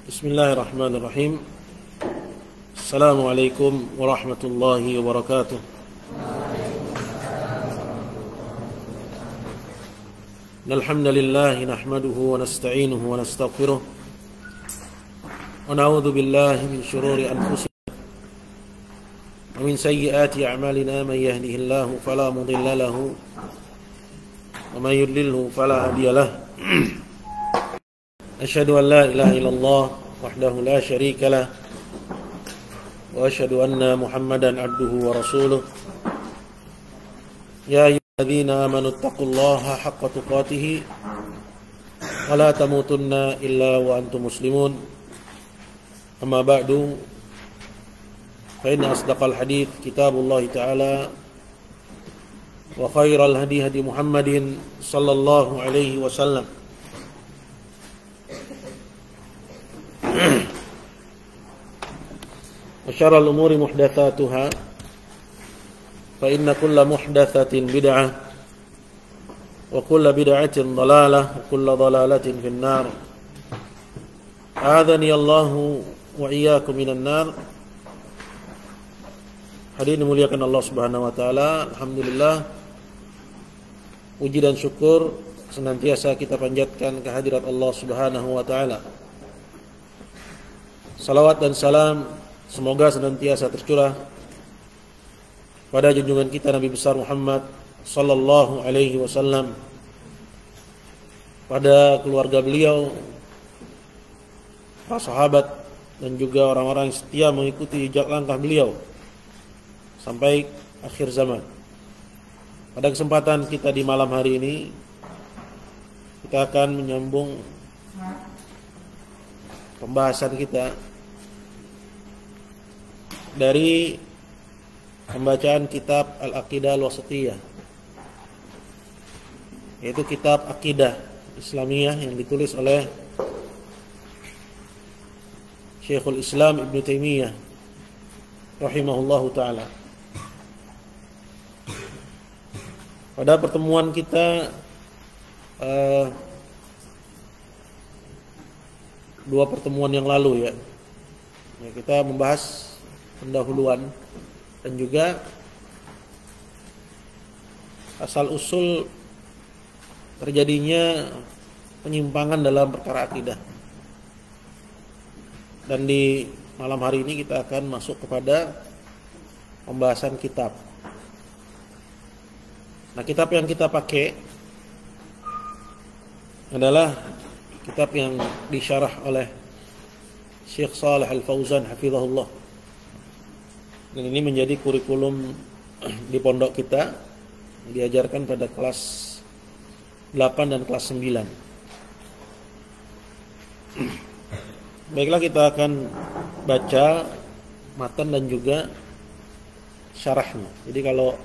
Bismillahirrahmanirrahim. Assalamualaikum warahmatullahi wabarakatuh. Alhamdulillah nahmaduhu wa nasta'inuhu wa nastaghfiruh wa na'udzu billahi min shururi anfusina wa min sayyiati a'malina man yahdihillahu fala mudilla lahu wa man yudlilhu fala hadiya lahu. Asyhadu an la ilaha illallah wahdahu la syarika lah wa asyhadu anna Muhammadan abduhu wa rasuluh. Ya ayyuhalladzina amanu taqullaha haqqa tuqatih wa la tamutunna illa wa antum muslimun. Amma ba'du, fa inna asdaqal hadits kitabullah ta'ala wa khairal hadi hadi Muhammadin sallallahu alaihi wasallam. وشر الأمور محدثاتها فإن كل محدثة بدعة وكل بدعة ضلالة وكل ضلالة في النار. أعاذني الله وإياكم من النار. Hadirin dimuliakan Allah Subhanahu wa taala, alhamdulillah puji dan syukur senantiasa kita panjatkan kehadirat Allah Subhanahu wa taala. Salawat dan salam semoga senantiasa tercurah pada junjungan kita Nabi besar Muhammad sallallahu alaihi wasallam, pada keluarga beliau, para sahabat dan juga orang-orang yang setia mengikuti jejak langkah beliau sampai akhir zaman. Pada kesempatan kita di malam hari ini kita akan menyambung pembahasan kita dari pembacaan kitab Al-Aqidah Al-Wasithiyah, yaitu kitab akidah Islamiyah yang ditulis oleh Syekhul Islam Ibn Taimiyah rahimahullahu ta'ala. Pada pertemuan kita dua pertemuan yang lalu ya, kita membahas pendahuluan dan juga asal usul terjadinya penyimpangan dalam perkara akidah. Dan di malam hari ini kita akan masuk kepada pembahasan kitab. Nah, kitab yang kita pakai adalah kitab yang disyarah oleh Syekh Shalih Al-Fauzan hafizahullah. Dan ini menjadi kurikulum di pondok kita, diajarkan pada kelas 8 dan kelas 9. Baiklah, kita akan baca matan dan juga syarahnya. Jadi kalau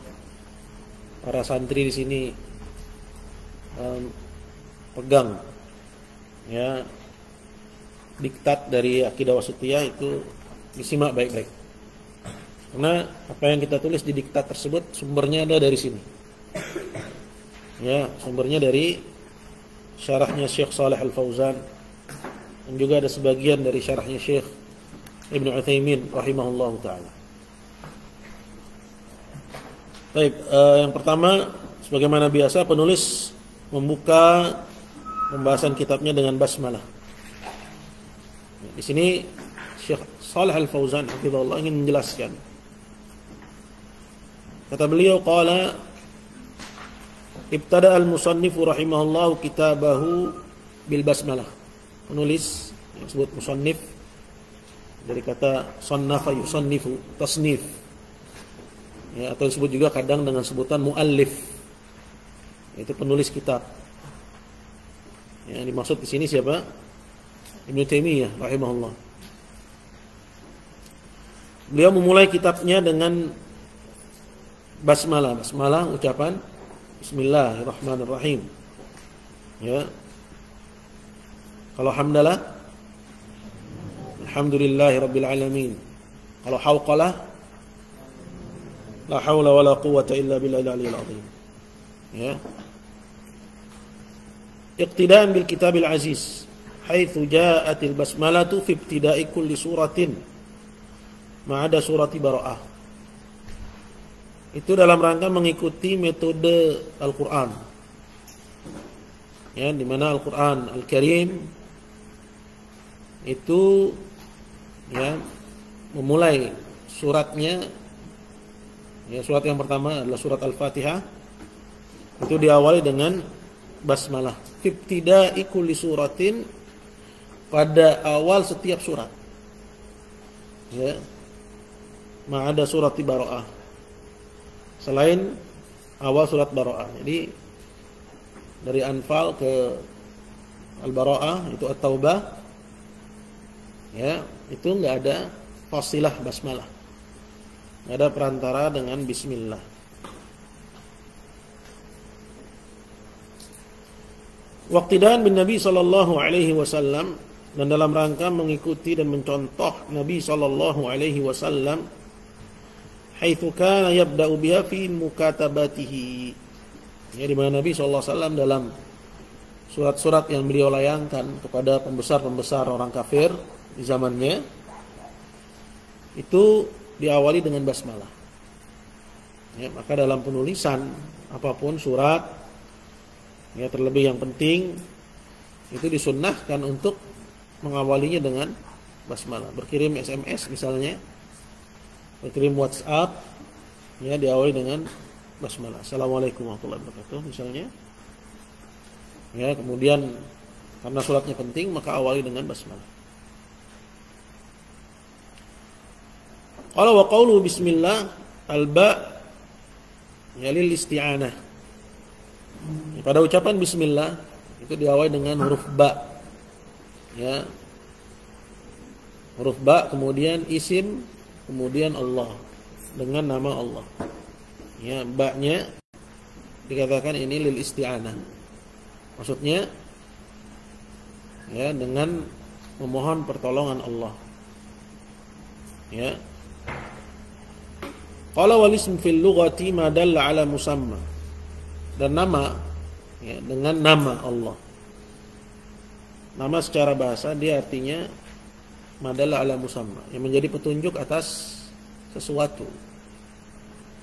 para santri di sini pegang ya diktat dari Aqidah Wasithiyah, itu disimak baik-baik. Karena apa yang kita tulis di diktat tersebut sumbernya ada dari sini. Ya, sumbernya dari syarahnya Syekh Shalih Al-Fauzan, dan juga ada sebagian dari syarahnya Syekh Ibn Utsaimin rahimahullahu taala. Baik, yang pertama sebagaimana biasa penulis membuka pembahasan kitabnya dengan basmalah. Di sini Syekh Shalih Al-Fauzan hafizahullah ingin menjelaskan. Kata beliau, qala ibtada al-musannifu rahimahullahu kitabahu bil basmalah. Penulis yang disebut musannif dari kata sannafa yusannifu, tasnif. Ya, atau disebut juga kadang dengan sebutan muallif. Itu penulis kitab. Yang dimaksud di sini siapa? Ibnu Taimiyah rahimahullah. Beliau memulai kitabnya dengan basmalah. Basmalah ucapan Bismillahirrahmanirrahim. Ya. Kalau hamdalah, alhamdulillahirabbil alamin. Kalau hauqalah, la haula wala quwwata illa billahil aliyil azim. Ya. Iqtidaan bil kitabil aziz. haitsu ja'atil basmalatu fi ibtida'i kulli suratin ma ada surati Bara'ah. Itu dalam rangka mengikuti metode Al-Qur'an. Ya, di mana Al-Qur'an Al-Karim itu ya memulai suratnya, ya surat yang pertama adalah surat Al-Fatihah, itu diawali dengan basmalah. Ibtida'i kulli suratin, pada awal setiap surat. Ya. Ma'ada surati Bara'ah, selain awal surat Bara'ah. Jadi dari Anfal ke Al-Bara'ah itu At-Taubah, ya, itu enggak ada fasilah basmalah. Enggak ada perantara dengan bismillah. Waqtidaan bin Nabi sallallahu alaihi wasallam, dan dalam rangka mengikuti dan mencontoh Nabi sallallahu alaihi wasallam, haitsu kana yabda'u biha fi mukatabatihi. Ya, di mana Nabi sallallahu alaihi wasallam dalam surat-surat yang beliau layangkan kepada pembesar-pembesar orang kafir di zamannya, itu diawali dengan basmalah. Ya, maka dalam penulisan apapun surat, ya terlebih yang penting, itu disunnahkan untuk mengawalinya dengan basmalah. Berkirim SMS misalnya, berkirim WhatsApp, ya diawali dengan basmalah. Assalamualaikum warahmatullahi wabarakatuh misalnya. Ya, kemudian karena suratnya penting maka awali dengan basmalah. Qala wa qawlu bismillah al-ba' ya lil isti'anah. Pada ucapan bismillah itu diawali dengan huruf ba. Ya. Huruf ba, kemudian isim, kemudian Allah, dengan nama Allah. Ya, ba-nya dikatakan ini lil isti'anah. Maksudnya ya dengan memohon pertolongan Allah. Ya. Qala wal ism fil lughati ma dalla ala musamma. Dan nama, ya, dengan nama Allah. Nama secara bahasa dia artinya madalla ala musamma, yang menjadi petunjuk atas sesuatu,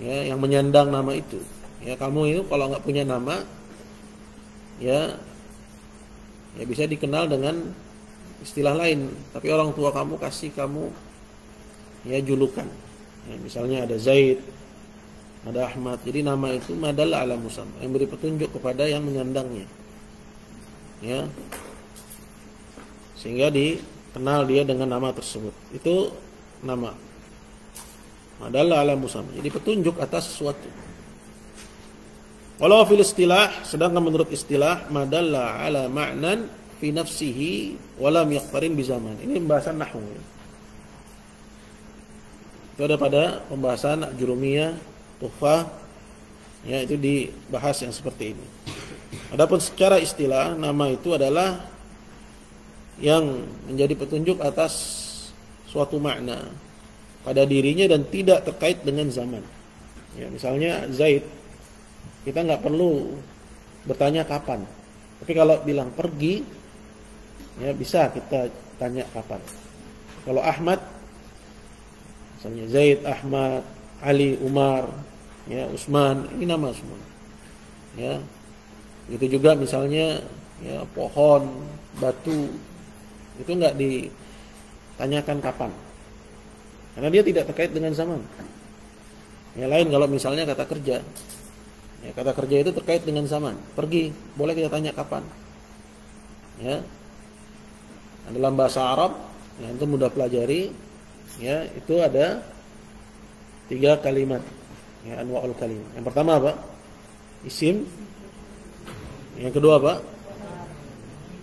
ya, yang menyandang nama itu. Ya, kamu itu kalau nggak punya nama, ya bisa dikenal dengan istilah lain, tapi orang tua kamu kasih kamu ya julukan. Ya, misalnya ada Zaid, ada Ahmad. Jadi nama itu madalla ala musamma, yang beri petunjuk kepada yang menyandangnya. Ya. Sehingga dikenal dia dengan nama tersebut. Itu nama. Madalla ala musamma. Jadi petunjuk atas sesuatu. Walau fil istilah, sedangkan menurut istilah madalla ala ma'nan fi nafsihi wa lam yaqtarin bi zaman. Ini pembahasan nahwu. Itu ada pada pembahasan Jurumiyah, Tuhfah, ya itu dibahas yang seperti ini. Adapun secara istilah, nama itu adalah yang menjadi petunjuk atas suatu makna pada dirinya dan tidak terkait dengan zaman. Ya, misalnya Zaid, kita nggak perlu bertanya kapan. Tapi kalau bilang pergi, ya bisa kita tanya kapan. Kalau Ahmad, misalnya Zaid, Ahmad, Ali, Umar, ya Utsman, ini nama semua. Ya, itu juga misalnya ya pohon, batu, itu nggak ditanyakan kapan, karena dia tidak terkait dengan zaman. Yang lain kalau misalnya kata kerja, ya kata kerja itu terkait dengan zaman. Pergi, boleh kita tanya kapan. Ya, dalam bahasa Arab, ya itu mudah pelajari. Ya, itu ada 3 kalimat, ya anwa'ul kalimat. Yang pertama apa? Isim. Yang kedua apa?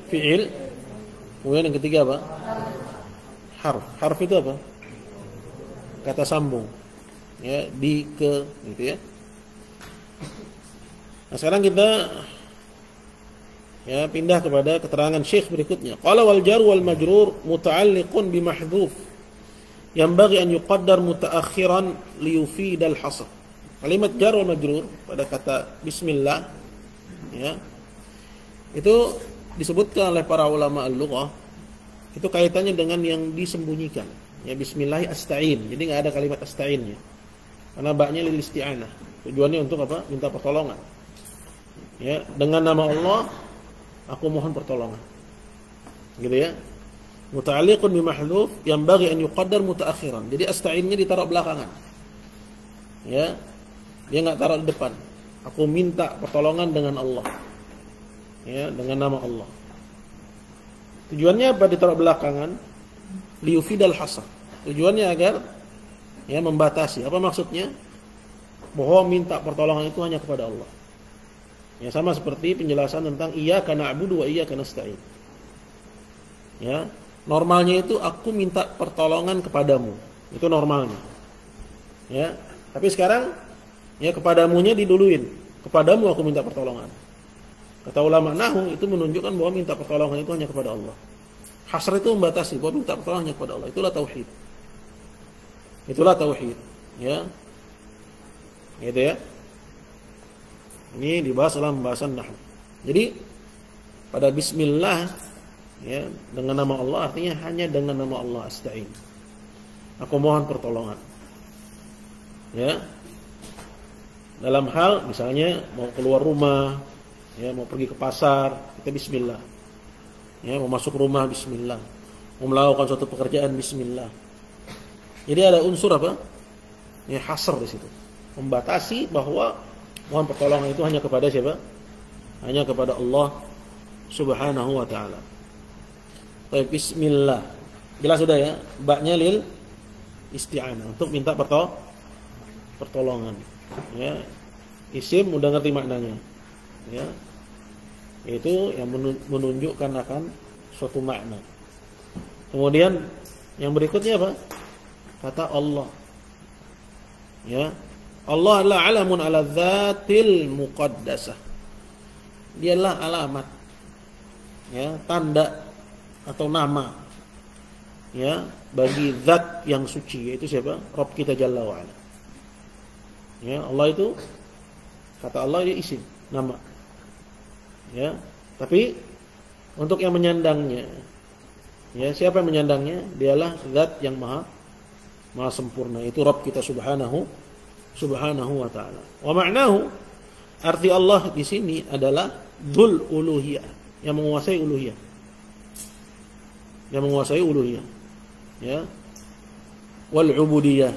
Fi'il. Kemudian yang ketiga apa? Harf. Harf itu apa? Kata sambung. Ya, di, ke, gitu ya. Nah, sekarang kita ya pindah kepada keterangan Syekh berikutnya. Qala wal jar wal majrur muta'alliqun bi mahdhuf yanbaghi an yuqaddar mutaakhiran li yufid al hasr. Kalimat jar wal majrur pada kata bismillah, ya, itu disebutkan oleh para ulama al-lughah itu kaitannya dengan yang disembunyikan. Ya bismillah asta'in. Jadi enggak ada kalimat asta'innya. Karena ba'nya lil isti'anah. Tujuannya untuk apa? Minta pertolongan. Ya, dengan nama Allah aku mohon pertolongan. Gitu ya. Muta'alliqun bi mahdhuf yanbaghi an yuqaddar mutaakhiran. Jadi asta'innya ditaruh belakangan. Ya. Dia enggak taruh di depan. Aku minta pertolongan dengan Allah. Ya, dengan nama Allah. Tujuannya apa ditaruh belakangan? Liyufidal hasar. Tujuannya agar ya membatasi. Apa maksudnya? Bahwa minta pertolongan itu hanya kepada Allah. Ya sama seperti penjelasan tentang iyyaka na'budu wa iyyaka nasta'in. Ya, normalnya itu aku minta pertolongan kepadamu. Itu normalnya. Ya, tapi sekarang ya kepadamunya diduluin. Kepadamu aku minta pertolongan. Kata ulama nahwu itu menunjukkan bahwa minta pertolongan itu hanya kepada Allah. Hasr itu membatasi bahwa minta pertolongan hanya kepada Allah. Itulah tauhid. Itulah tauhid, ya. Gitu ya. Ini dibahas dalam pembahasan nahwu. Jadi pada bismillah ya dengan nama Allah artinya hanya dengan nama Allah asta'in. Aku mohon pertolongan. Ya. Dalam hal misalnya mau keluar rumah, ya mau pergi ke pasar, kita bismillah. Ya, mau masuk rumah bismillah. Mau melakukan suatu pekerjaan bismillah. Jadi ada unsur apa? Ya hasr di situ. Membatasi bahwa mohon pertolongan itu hanya kepada siapa? Hanya kepada Allah Subhanahu wa taala. Baik, bismillah. Jelas sudah ya? Ba-nya lil isti'anah untuk minta pertolongan. Ya. Isim udah ngerti maknanya. Ya. Itu yang menunjukkan akan suatu makna. Kemudian yang berikutnya apa? Kata Allah. Ya. Allah adalah alamun ala dzatil muqaddasah. Dialah alamat. Ya, tanda atau nama. Ya, bagi zat yang suci yaitu siapa? Rabb kita Jalla wa ala. Ya, Allah itu kata Allah dia isim, nama. Ya, tapi untuk yang menyandangnya, ya siapa yang menyandangnya? Dialah zat yang maha sempurna. Itu Rabb kita subhanahu wa ta'ala. Wa ma'nahu, arti Allah di sini adalah dzul uluhiyah, yang menguasai uluhiyah. Yang menguasai uluhiyah. Ya. Wal ubudiyah,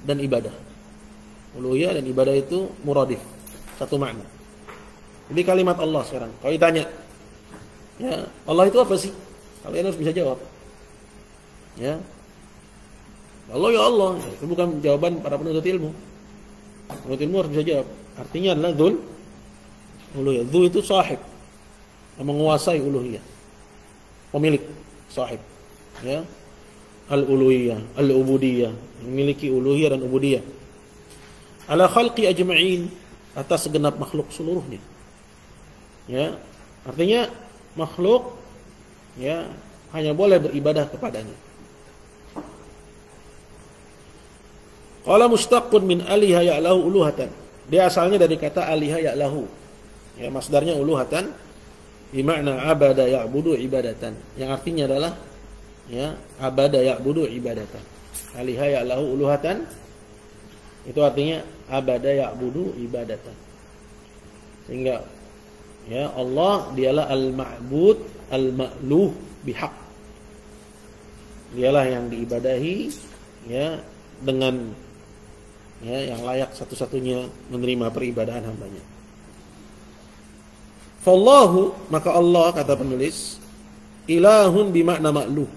dan ibadah. Uluhiyah dan ibadah itu muradif, satu makna. Jadi kalimat Allah sekarang. Kalau ditanya, ya Allah itu apa sih? Kalian harus bisa jawab. Ya, Allah ya Allah. Itu bukan jawaban para penuntut ilmu. Penuntut ilmu harus bisa jawab. Artinya adalah dzul uluhiyah. Dzu itu sahib, yang menguasai uluhiyah. Pemilik, sahib. Ya, al-uluhiyah, al-ubudiyah, memiliki uluhiyah dan ubudiyah. Ala khalqi ajma'in, atas segenap makhluk seluruhnya. Ya, artinya makhluk ya hanya boleh beribadah kepadanya. Qala mustaqqun min aliha ya'lahu uluhatan. Dia asalnya dari kata aliha ya'lahu. Ya, masdarnya uluhatan bermakna abada ya'budu ibadatan. Yang artinya adalah ya abada ya'budu ibadatan. Aliha ya'lahu uluhatan itu artinya abada ya'budu ibadatan. Sehingga ya Allah dialah al-ma'bud al-ma'luh bihaq. Dialah yang diibadahi ya dengan ya yang layak satu-satunya menerima peribadahan hambanya. Fallahu, maka Allah kata penulis, ilahun bimakna ma'luh.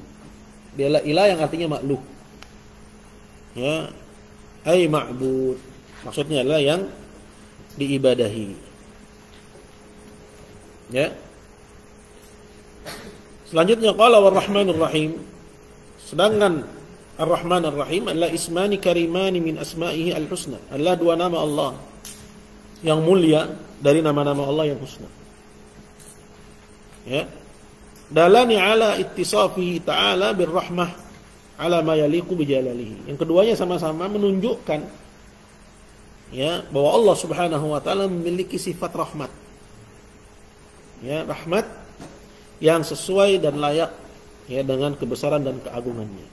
Dialah ilah yang artinya ma'luh. Ya, ai ma'bud. Maksudnya adalah yang diibadahi. Ya. Selanjutnya qala war-rahmanur rahim. Sedangkan Ar-Rahman Ar-Rahim adalah ismani karimani min asma'ihi al-husna. Adalah dua nama Allah yang mulia dari nama-nama Allah yang husna. Ya. Dalani ala ittisafihi ta'ala birrahmah ala ma yaliqu bijalalihi. Yang keduanya sama-sama menunjukkan ya bahwa Allah Subhanahu wa taala memiliki sifat rahmat. Ya, rahmat yang sesuai dan layak ya dengan kebesaran dan keagungannya.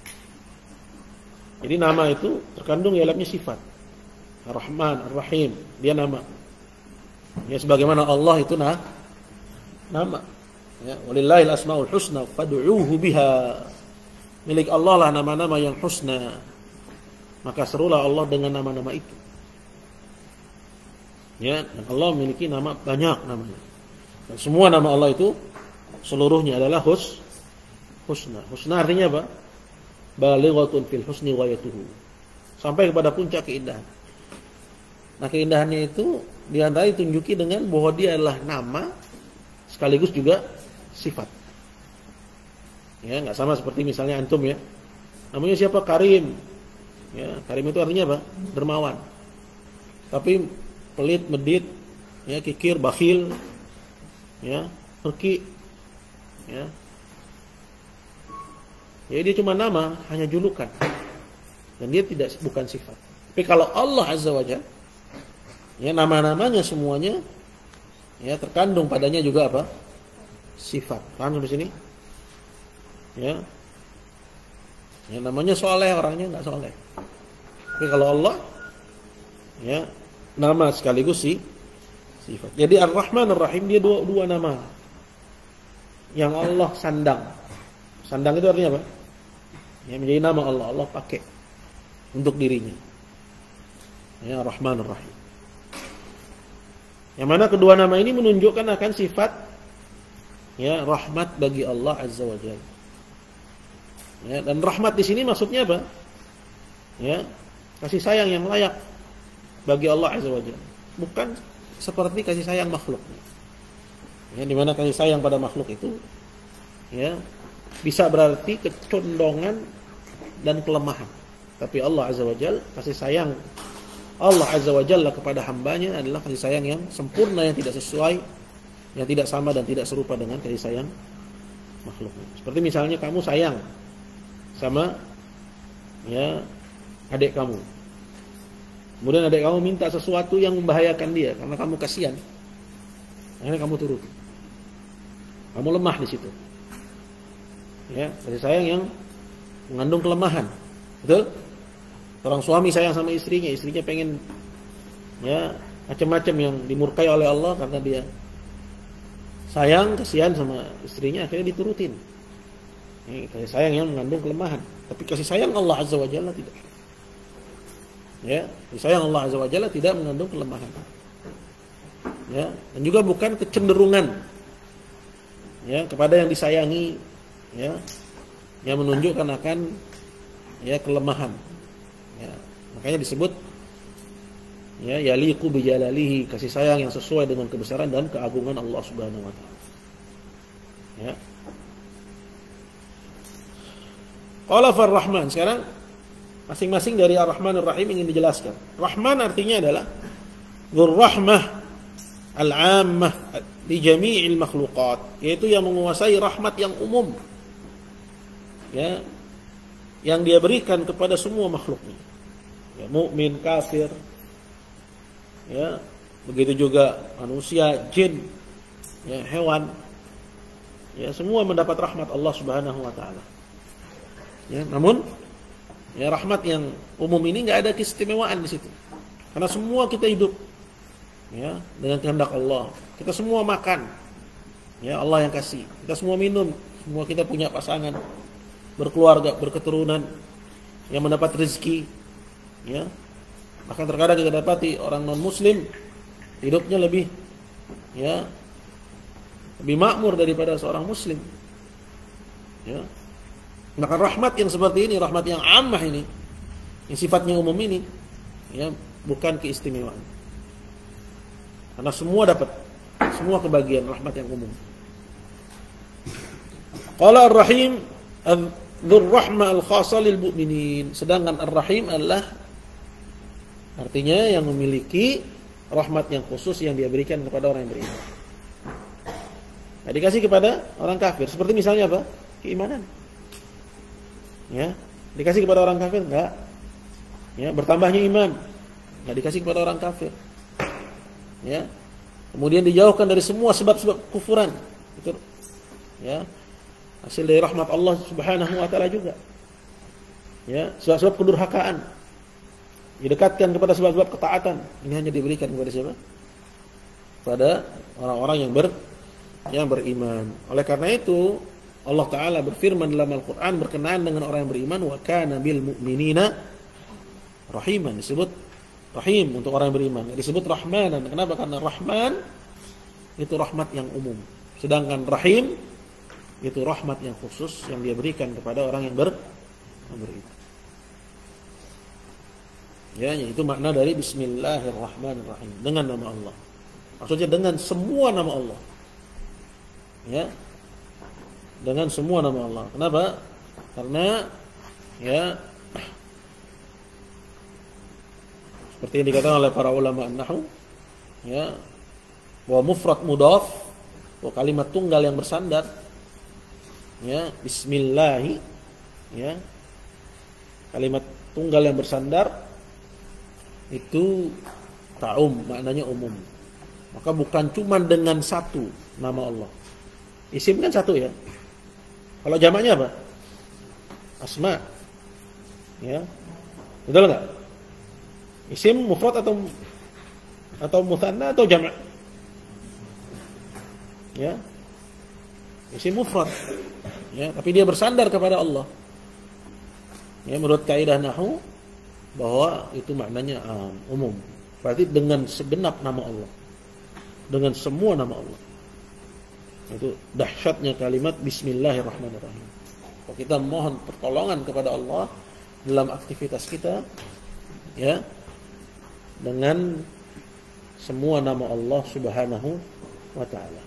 Jadi nama itu terkandung di dalamnya sifat. Ar-Rahman, Ar-Rahim, dia nama. Ya sebagaimana Allah itu nama. Ya, walillahil asmaul husna fad'uuhu biha. Milik Allah lah nama-nama yang husna. Maka serulah Allah dengan nama-nama itu. Ya, dan Allah memiliki nama banyak namanya. Dan semua nama Allah itu seluruhnya adalah husna. Husna artinya apa? Balighatun fil husni ghayatuhu. Sampai kepada puncak keindahan. Nah, keindahannya itu diantara ditunjuki dengan bahwa dia adalah nama sekaligus juga sifat. Ya, enggak sama seperti misalnya antum ya. Namanya siapa? Karim. Ya, Karim itu artinya apa? Dermawan. Tapi pelit, medit, ya, kikir, bakhil, ya, perki, ya. Jadi dia cuma nama, hanya julukan. Dan dia bukan sifat. Tapi kalau Allah Azza wa Jalla, ya, nama-namanya semuanya ya terkandung padanya juga apa? Sifat. Paham sampai sini? Ya. Ya namanya soleh, orangnya enggak soleh. Tapi kalau Allah ya nama sekaligus sifat. Jadi Ar-Rahman Ar-Rahim dia dua nama yang Allah sandang. Sandang itu artinya apa? Ya menjadi nama Allah. Allah pakai untuk dirinya. Ya Ar-Rahman Ar-Rahim. Yang mana kedua nama ini menunjukkan akan sifat ya rahmat bagi Allah Azza wa Jalla. Ya, dan rahmat di sini maksudnya apa? Ya, kasih sayang yang layak bagi Allah Azza wa Jalla. Bukan seperti kasih sayang makhluk. Ya, di mana kasih sayang pada makhluk itu ya bisa berarti kecondongan dan kelemahan. Tapi Allah Azza wa Jalla kasih sayang Allah Azza wa Jalla kepada hambanya adalah kasih sayang yang sempurna, yang tidak sesuai, yang tidak sama dan tidak serupa dengan kasih sayang makhluknya. Seperti misalnya kamu sayang sama ya adik kamu. Kemudian adik kamu minta sesuatu yang membahayakan dia karena kamu kasihan. Akhirnya kamu turut. Kamu lemah di situ. Ya, kasih sayang yang mengandung kelemahan. Betul? Orang suami sayang sama istrinya pengen ya macam-macam yang dimurkai oleh Allah karena dia sayang, kasihan sama istrinya, akhirnya diturutin. Ini kasih sayang yang mengandung kelemahan. Tapi kasih sayang Allah Azza wa Jalla tidak. Ya, kasih sayang Allah Azza wa Jalla tidak mengandung kelemahan. Ya, dan juga bukan kecenderungan ya kepada yang disayangi ya yang menunjukkan akan ya kelemahan. Ya, makanya disebut ya yaliqu bi jalalihi, kasih sayang yang sesuai dengan kebesaran dan keagungan Allah Subhanahu wa taala. Ya. Qala Ar-Rahman, sekarang masing-masing dari Ar-Rahman Ar-Rahim ingin dijelaskan. Rahman artinya adalah dzur rahmah al-'ammah li jami'il makhluqat, yaitu yang menguasai rahmat yang umum. Ya, yang dia berikan kepada semua makhluknya. Ya, mukmin, kafir, ya, begitu juga manusia, jin, ya, hewan, ya, semua mendapat rahmat Allah Subhanahu wa taala. Ya, namun ya rahmat yang umum ini enggak ada keistimewaan di situ. Karena semua kita hidup ya dengan kehendak Allah. Kita semua makan. Ya, Allah yang kasih. Kita semua minum, semua kita punya pasangan, berkeluarga, berketurunan, yang mendapat rezeki. Ya, bahkan terkadang kita dapati orang non muslim hidupnya lebih makmur daripada seorang muslim. Ya, maka rahmat yang seperti ini, rahmat yang ammah ini, yang sifatnya umum ini, ya bukan keistimewaan. Karena semua dapat, semua kebagian rahmat yang umum. Qala Ar-Rahim dzur rahmah al-khassa lil mu'minin. Sedangkan Ar-Rahim adalah artinya yang memiliki rahmat yang khusus yang dia berikan kepada orang yang beriman. Nah, dikasih kepada orang kafir. Seperti misalnya apa? Keimanan. Ya, dikasih kepada orang kafir enggak? Ya, bertambahnya iman. Enggak dikasih kepada orang kafir. Ya. Kemudian dijauhkan dari semua sebab-sebab kufuran. Itu Ya, hasil dari rahmat Allah Subhanahu wa taala juga. Ya, sebab-sebab kedurhakaan didekatkan kepada sebab-sebab ketaatan. Ini hanya diberikan kepada siapa? Pada orang-orang yang beriman. Oleh karena itu, Allah Ta'ala berfirman dalam Al-Quran berkenaan dengan orang yang beriman, wa kana bil mu'minina rahiman. Disebut rahim untuk orang yang beriman. Disebut rahmanan. Kenapa? Karena rahman itu rahmat yang umum. Sedangkan rahim itu rahmat yang khusus yang dia berikan kepada orang yang beriman. Ya, itu makna dari Bismillahirrahmanirrahim. Dengan nama Allah. Maksudnya dengan semua nama Allah. Ya, dengan semua nama Allah. Kenapa? Karena ya seperti yang dikatakan oleh para ulama an-nahwu, ya, wa mufrad mudhaf, wa kalimat tunggal yang bersandar, ya, bismillah, ya, kalimat tunggal yang bersandar itu ta'um, maknanya umum. Maka bukan cuma dengan satu nama Allah. Isim kan satu ya. Kalau jamaknya apa? Asma. Ya. Betul enggak? Isim mufrad atau mutsanna atau jamak? Ya. Isim mufrad. Ya, tapi dia bersandar kepada Allah. Ya, menurut kaidah nahwu bahwa itu maknanya umum. Berarti dengan segenap nama Allah. Dengan semua nama Allah. Itu dahsyatnya kalimat Bismillahirrahmanirrahim. Kalau kita mohon pertolongan kepada Allah dalam aktivitas kita, ya, dengan semua nama Allah Subhanahu wa taala.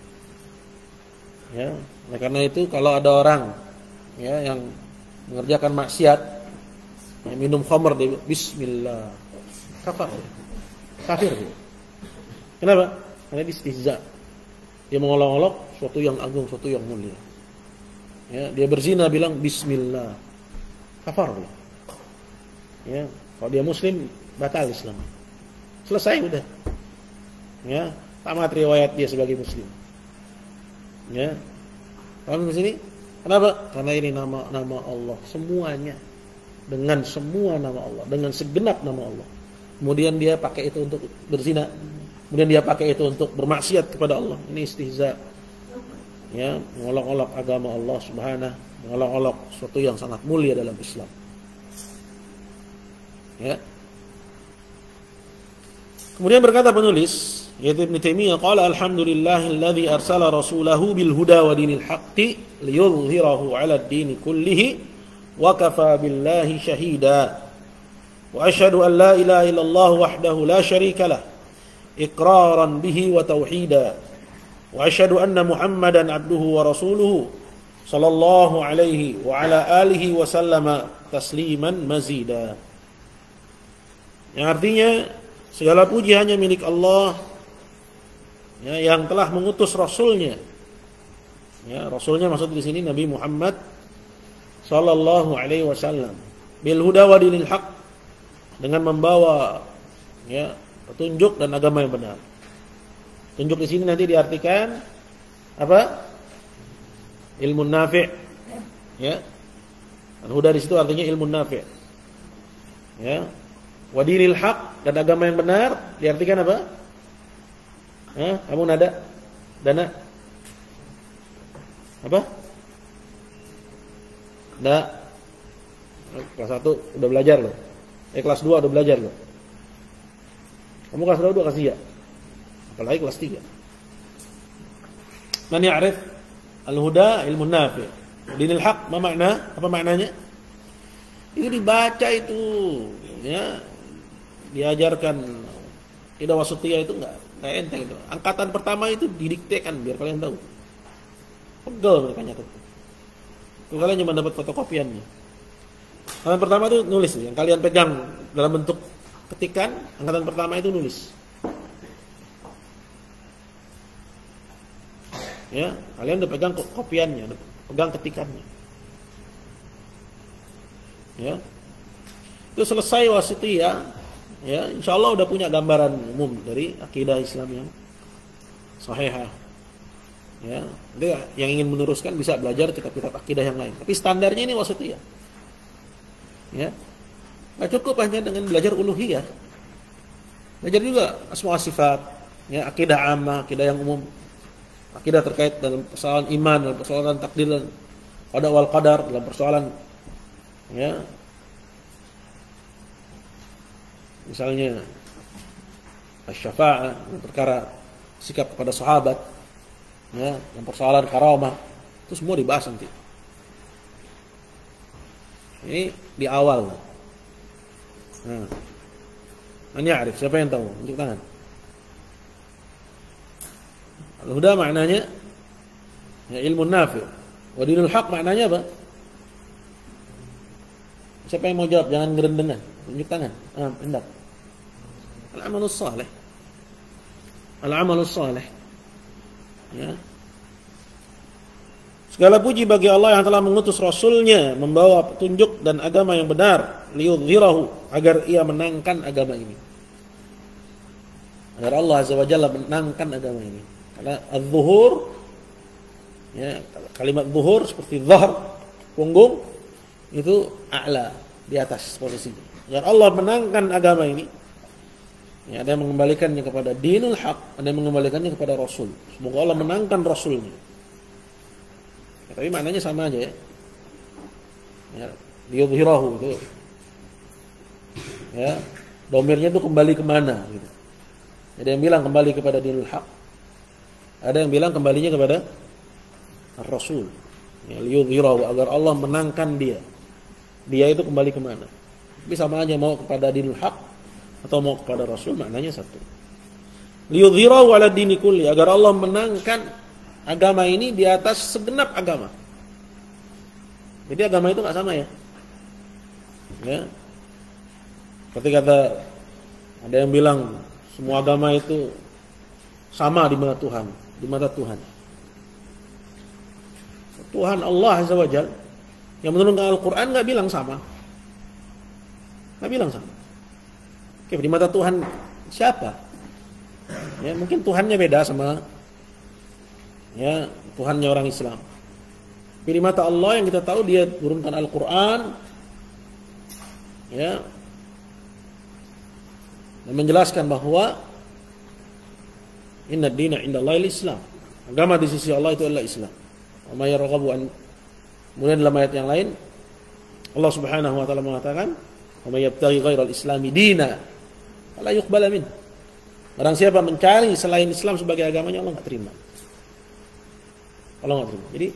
Ya, nah karena itu kalau ada orang ya yang mengerjakan maksiat, yang minum khamr dia bismillah, kafir. Kenapa? Karena dia istihza. Dia mengolok-olok suatu yang agung, suatu yang mulia. Ya, dia berzina bilang bismillah. Kafar. Ya, kalau dia muslim batal Islam. Selesai udah. Ya, tamat riwayat dia sebagai muslim. Ya. Paham di sini? Kenapa? Karena ini nama Allah semuanya. Dengan semua nama Allah, dengan segenap nama Allah. Kemudian dia pakai itu untuk berzina. Kemudian dia pakai itu untuk bermaksiat kepada Allah. Ini istihza. Ya, mengolok-olok agama Allah Subhanahu, mengolok-olok sesuatu yang sangat mulia dalam Islam. Ya. Kemudian berkata penulis, yaitu Ibnu Taimiyah, qala alhamdulillahilladzi arsala rasulahu bil huda wa dinil haqqi liyudhhirahu 'ala ad-din kullihi wa kafa billahi shahida. Wa asyhadu an la ilaha illallah wahdahu la syarika lah iqraran bihi wa tauhida. Wa asyhadu anna Muhammadan abduhu wa rasuluhu sallallahu alaihi wa ala alihi wa sallama tasliman mazida. Yang artinya segala puji hanya milik Allah, ya, yang telah mengutus rasulnya. Ya, rasulnya maksud di sini Nabi Muhammad sallallahu alaihi wasallam bil huda wa dinil haq, dengan membawa ya petunjuk dan agama yang benar. Tunjuk di sini nanti diartikan apa? Ilmu nafi'. Ya. Al-huda di situ artinya ilmu nafi'. Ya. Wa dinil haq, dan agama yang benar diartikan apa? Kamu nada? Dana? Apa? Nada. Kelas 1 udah belajar loh. Kelas 2 udah belajar loh. Kamu kelas 2 kelas 3. Apalagi kelas 3. Man ya'rif al-huda ilmu nafi'. Dinil haq, apa makna? Apa maknanya? Itu dibaca itu, ya. Diajarkan tidak wasatiyah itu enggak enteng itu. Angkatan pertama itu didiktekan biar kalian tahu. Pegel mereka nyatet. Kalian cuma dapat fotokopiannya. Angkatan pertama itu nulis yang kalian pegang dalam bentuk ketikan, angkatan pertama itu nulis. Ya, kalian udah pegang kopiannya, udah pegang ketikannya. Ya. Itu selesai wasitiyah, ya, insyaallah udah punya gambaran umum dari akidah Islam yang sahihah. Ya, dia yang ingin meneruskan bisa belajar kitab-kitab akidah yang lain. Tapi standarnya ini wasatiyah. Ya. Enggak cukup hanya dengan belajar uluhiyah. Belajar juga asma wa sifat, ya, akidah ammah, akidah yang umum. Akidah terkait dalam persoalan iman, dalam persoalan takdir dan qada wal qadar, dalam persoalan ya misalnya asy-syafa'ah, perkara sikap kepada sahabat, ya, yang persoalan karamah, itu semua dibahas nanti. Ini di awal. Nah, man ya'rif, siapa yang tahu? Tunjuk tangan. Al-huda maknanya ya ilmu nafi'. Wa dinul haq maknanya apa? Siapa yang mau jawab? Jangan gerendengan. Tunjuk tangan. Hendak. Al-amalus salih. Al-amalus salih. Ya. Segala puji bagi Allah yang telah mengutus Rasulnya membawa petunjuk dan agama yang benar, liyudhhirahu, agar ia menangkan agama ini. Agar Allah Azza wa Jalla menangkan agama ini. Karena az-zuhur, ya, kalimat zuhur seperti zahr, punggung, itu a'la, di atas posisinya. Agar Allah menangkan agama ini. Ya, ada yang mengembalikannya kepada dinul haq, ada yang mengembalikannya kepada Rasul. Semoga Allah menangkan Rasulnya. Ya, tapi maknanya sama aja ya. Ya, liyudhhirahu itu. Ya, domirnya itu kembali kemana gitu. Ada yang bilang kembali kepada dinul haq. Ada yang bilang kembalinya kepada Rasul. Ya, liyudhhirahu, agar Allah menangkan dia. Dia itu kembali kemana? Tapi sama aja, mau kepada dinul haq atau mau kepada Rasul, maknanya satu. Liyudhhirahu ala dini kulli, agar Allah menangkan agama ini di atas segenap agama. Jadi agama itu nggak sama ya. Ya. Seperti kata ada yang bilang semua agama itu sama di mata Tuhan, di mata Tuhan. Tuhan Allah Azza wa Jalla yang menurunkan Al-Quran nggak bilang sama, nggak bilang sama. Oke, di mata Tuhan siapa? Ya, mungkin Tuhannya beda sama ya Tuhannya orang Islam. Tapi di mata Allah yang kita tahu dia turunkan Al-Quran, ya, dan menjelaskan bahwa inna ad-dina 'indallahi al-Islam. Agama di sisi Allah itu adalah Islam. Wa may yarghabu an. Kemudian dalam ayat yang lain Allah Subhanahu wa taala mengatakan, "Wa may yabtaghi ghairal islami dina fala yuqbala min." Barang siapa mencari selain Islam sebagai agamanya, Allah enggak terima. Allah enggak terima. Jadi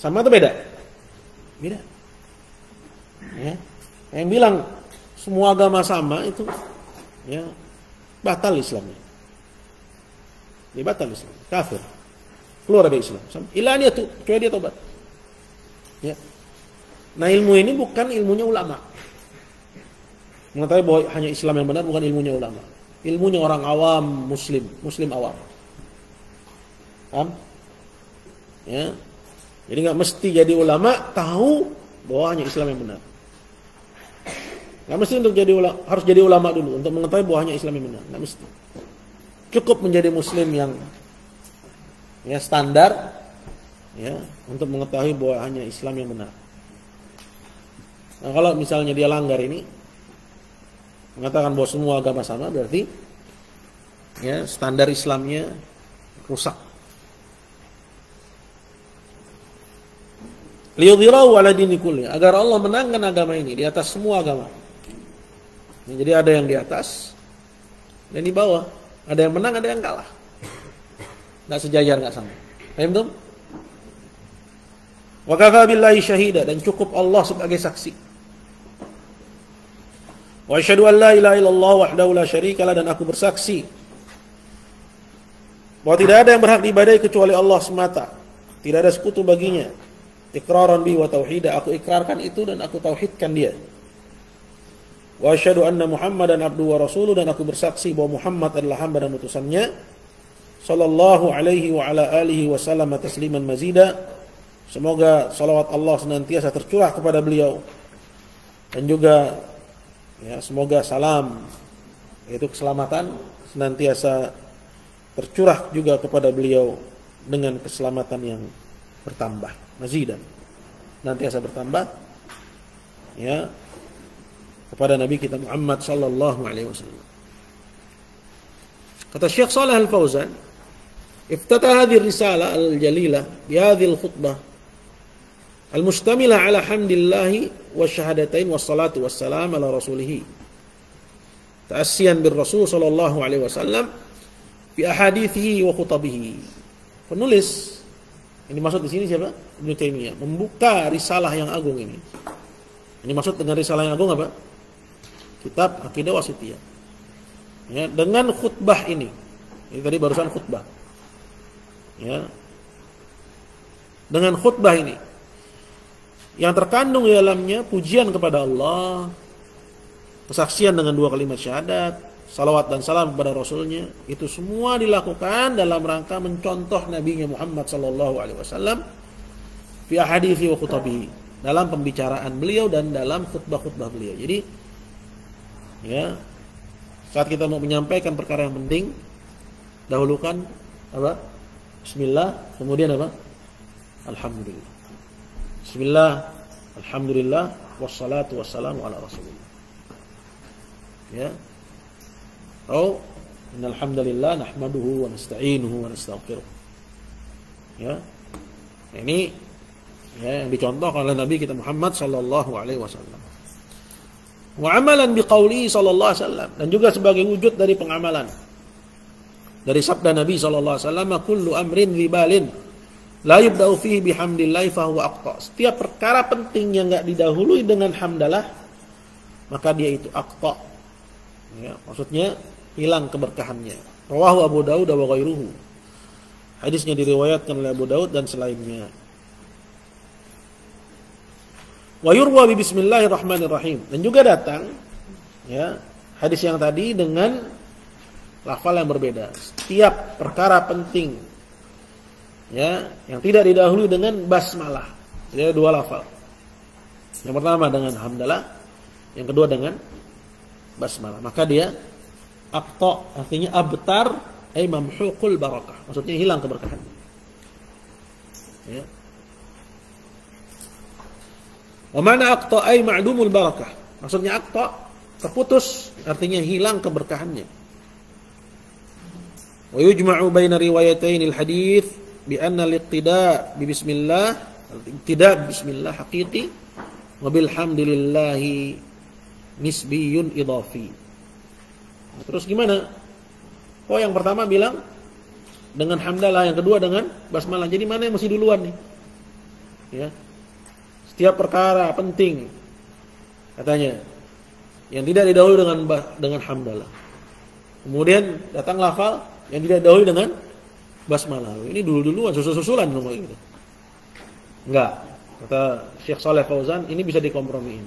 sama atau beda? Beda. Ya. Yang bilang semua agama sama itu ya batal Islamnya. Dia batal Islam, kafir. Keluar dari Islam. Ila dia tuh, kecuali dia tobat. Ya. Nah, ilmu ini bukan ilmunya ulama. Mengetahui bahwa hanya Islam yang benar bukan ilmunya ulama. Ilmunya orang awam, muslim awam. Paham? Ya. Jadi enggak mesti jadi ulama tahu bahwa hanya Islam yang benar. Enggak mesti untuk jadi ulama, harus jadi ulama dulu untuk mengetahui bahwa hanya Islam yang benar. Enggak mesti. Cukup menjadi muslim yang ya standar ya untuk mengetahui bahwa hanya Islam yang benar. Nah, kalau misalnya dia langgar ini mengatakan bahwa semua agama sama, berarti ya standar Islamnya rusak. Liyudhhirahu ala dini kulli, agar Allah menangkan agama ini di atas semua agama. Ya, jadi ada yang di atas dan di bawah, ada yang menang, ada yang kalah. Enggak sejajar, enggak sama. Paham tuh? Wa kafa billahi syahida, dan cukup Allah sebagai saksi. Wa asyhadu an la ilaha illallah wahdahu la syarikalah, dan aku bersaksi bahwa tidak ada yang berhak diibadahi kecuali Allah semata. Tidak ada sekutu baginya. Iqraran bi wa tauhida, aku ikrarkan itu dan aku tauhidkan dia. Wa asyhadu anna Muhammadan abduhu wa rasuluhu, dan aku bersaksi bahwa Muhammad adalah hamba dan utusannya. Sallallahu alaihi wa ala alihi wa sallama tasliman mazida. Semoga salawat Allah senantiasa tercurah kepada beliau, dan juga ya semoga salam, yaitu keselamatan, senantiasa tercurah juga kepada beliau dengan keselamatan yang bertambah, mazidan, nantiasa bertambah, ya, kepada Nabi kita Muhammad sallallahu alaihi wasallam. Kata Syekh Shalih Al-Fauzan, iftataha hadhihi risalah al-jalilah bi hadhihi al-khutbah al-mushtamilah ala hamdillahi wa syahadatain wassalatu wassalam ala rasulih. Ta'assiyan bir Rasul sallallahu alaihi wasallam fi ahadithihi wa khutabihi. Penulis ini maksud di sini siapa? Ibnu Taimiyah membuka risalah yang agung ini. Ini maksud dengan risalah yang agung apa? Kitab Aqidah Wasithiyah. Ya, dengan khutbah ini. Ini tadi barusan khutbah. Ya. Dengan khutbah ini yang terkandung di dalamnya pujian kepada Allah, kesaksian dengan 2 kalimat syahadat, salawat dan salam kepada Rasulnya, itu semua dilakukan dalam rangka mencontoh Nabi Muhammad sallallahu alaihi wasallam fi ahadithi wa khutabihi, dalam pembicaraan beliau dan dalam khutbah-khutbah beliau. Jadi ya, saat kita mau menyampaikan perkara yang penting, dahulukan apa? Bismillah, kemudian apa? Alhamdulillah. Bismillah, alhamdulillah, wassalatu wassalamu ala Rasulillah. Ya. Atau innal hamdalillah nahmaduhu wa nasta'inuhu wa nastaghfiruh. Ya. Ini ya, yang dicontohkan oleh Nabi kita Muhammad sallallahu alaihi wasallam. Wa amalan biqauli sallallahu alaihi wasallam, dan juga sebagai wujud dari pengamalan dari sabda Nabi sallallahu alaihi wasallam, kullu amrin ribalin la yubda'u fihi bihamdillah fa huwa aqta. Setiap perkara penting yang enggak didahului dengan hamdalah, maka dia itu aqta. Ya, maksudnya hilang keberkahannya. Rawahu Abu Daud wa ghairuhu. Hadisnya diriwayatkan oleh Abu Daud dan selainnya. Wa yurwa bi bismillahirrahmanirrahim. Dan juga datang ya, hadis yang tadi dengan lafal yang berbeda. Setiap perkara penting ya, yang tidak didahului dengan basmalah. Jadi ada 2 lafal. Yang pertama dengan hamdalah, yang kedua dengan basmalah. Maka dia aqta, artinya abtar, ay mamhuqul barakah. Maksudnya hilang keberkahan. Ya. Wa mana aqta ay ma'dumul barakah. Maksudnya aqta, terputus, artinya hilang keberkahannya. Wa yujma'u baina riwayatayn al-hadits bi anna al-iqtida' bi bismillah, al-iqtida' bi bismillah haqiqi wa bilhamdilillah nisbiyun idhafi. Nah, terus gimana? Oh, yang pertama bilang dengan hamdalah, yang kedua dengan basmalah. Jadi mana yang masih duluan nih? Ya. Setiap perkara penting katanya yang tidak didahului dengan hamdalah. Kemudian datang lafal yang tidak didahului dengan basmalah. Ini dulu-duluan, susul-susulan nomor gitu. Enggak. Kata Syekh Shalih Fauzan, ini bisa dikompromiin.